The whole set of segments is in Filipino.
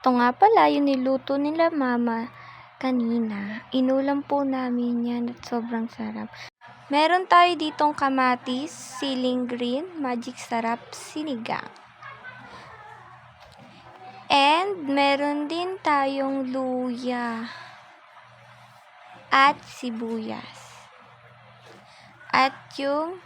Ito nga pala yung niluto nila mama kanina. Inulam po namin yan at sobrang sarap. Meron tayo ditong kamatis, siling green, magic sarap, sinigang. And meron din tayong luya at sibuyas. At yung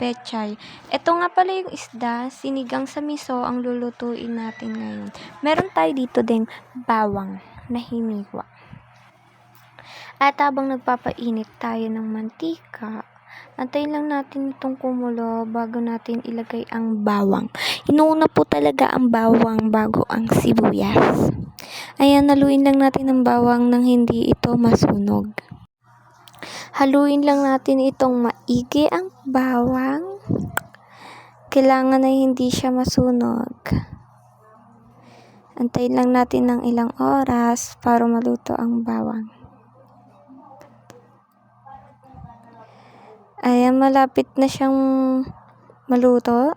pechay. Ito nga pala yung isda, sinigang sa miso ang lulutuin natin ngayon. Meron tayo dito din bawang na hiniwa. At habang nagpapainit tayo ng mantika, antayin lang natin itong kumulo bago natin ilagay ang bawang. Inuuna po talaga ang bawang bago ang sibuyas. Ayan, haluin lang natin ang bawang nang hindi ito masunog. Haluin lang natin itong maigi ang bawang. Kailangan na hindi siya masunog. Antayin lang natin ng ilang oras para maluto ang bawang. Ayan, malapit na siyang maluto.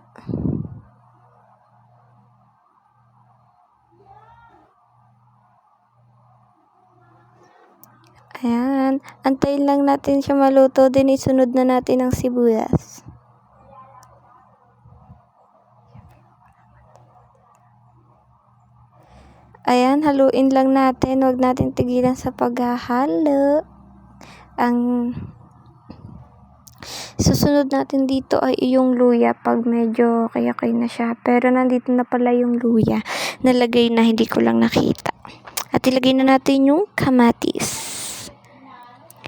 Ayan, antayin lang natin siya maluto, din isunod na natin ang sibuyas. Ayan, haluin lang natin, huwag natin tigilan sa paghahalo. Ang susunod natin dito ay yung luya pag medyo kaya-kaya na siya. Pero nandito na pala yung luya, nalagay na, hindi ko lang nakita. At ilagay na natin yung kamatis.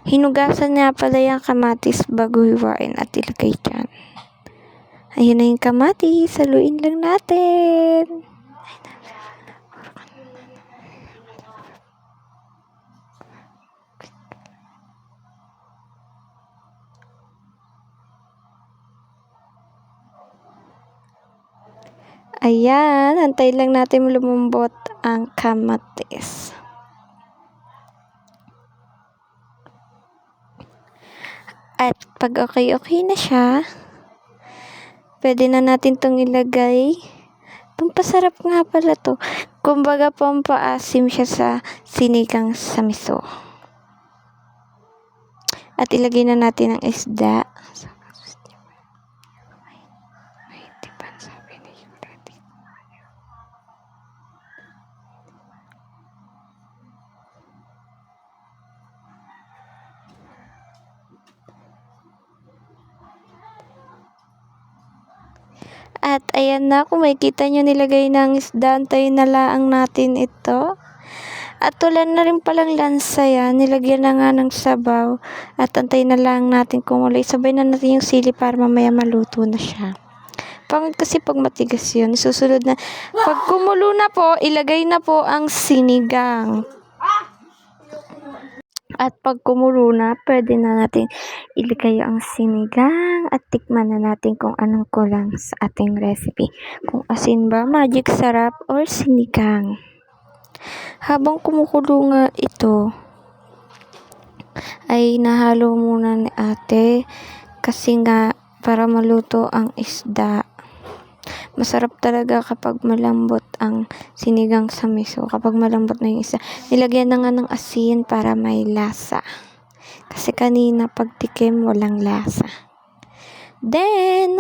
Hinugasan niya pala yung kamatis bago hiwain at ilagay dyan. Ayun na yung kamatis. Haluin lang natin. Ayan. Antayin lang natin lumambot ang kamatis. At pag okay na siya, pwede na natin itong ilagay. Pampasarap nga pala to. Kumbaga pampaasim siya sa sinigang sa miso. At ilagay na natin ang isda. At ayan na, kung makikita nyo nilagay ng isda, antayin na lang natin ito. At tulan na rin palang lansa yan, nilagyan na nga ng sabaw. At antayin na lang natin kumuloy. Sabay na natin yung sili para mamaya maluto na siya. Pangit kasi pag matigas yun, susunod na. Pag kumulo na po, ilagay na po ang sinigang. At pag kumulo na, pwede na natin ilagay ang sinigang at tikman na natin kung anong kulang sa ating recipe. Kung asin ba, magic sarap, or sinigang. Habang kumukulo nga ito, ay nahalo muna ni ate kasi nga para maluto ang isda. Masarap talaga kapag malambot ang sinigang sa miso. Kapag malambot na yung isda, nilagyan na nga ng asin para may lasa. Kasi kanina pagtikim, walang lasa. Then,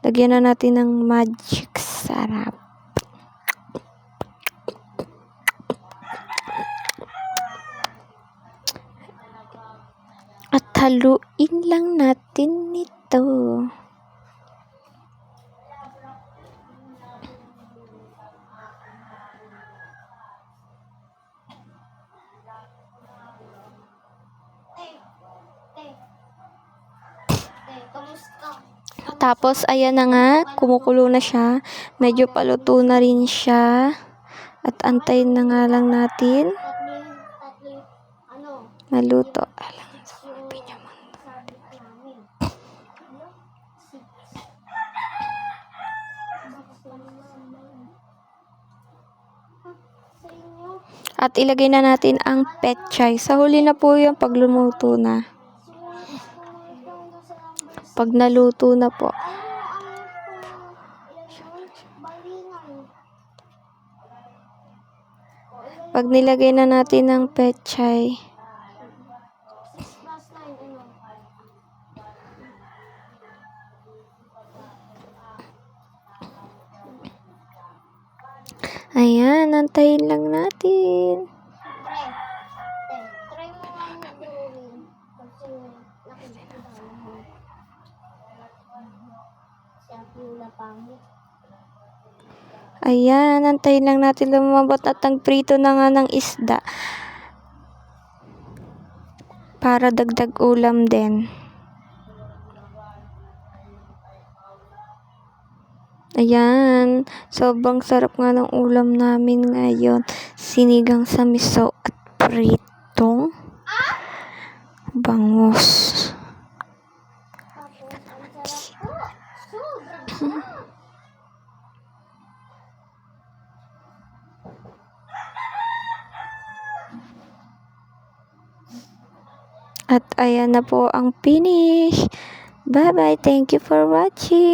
lagyan na natin ng magic sarap. At haluin lang natin ito. Tapos, ayan na nga, kumukulo na siya. Medyo paluto na rin siya. At antayin na nga lang natin maluto. At ilagay na natin ang pechay. Sa huli na po yung pag lumuto na. Pag naluto na po. Pag nilagay na natin ng pechay, ayan, antayin lang natin. Try mo nga gawin. Kasi nakikita mo. Siya pula pangit. Ayan, antayin lang natin lumambot at prito na nga ng isda. Para dagdag ulam din. Ayan, sobrang sarap nga ng ulam namin ngayon. Sinigang sa miso at pritong bangus. Tapos, ang sarap po. Sobrang sarap. At ayan na po ang finish. Bye-bye. Thank you for watching.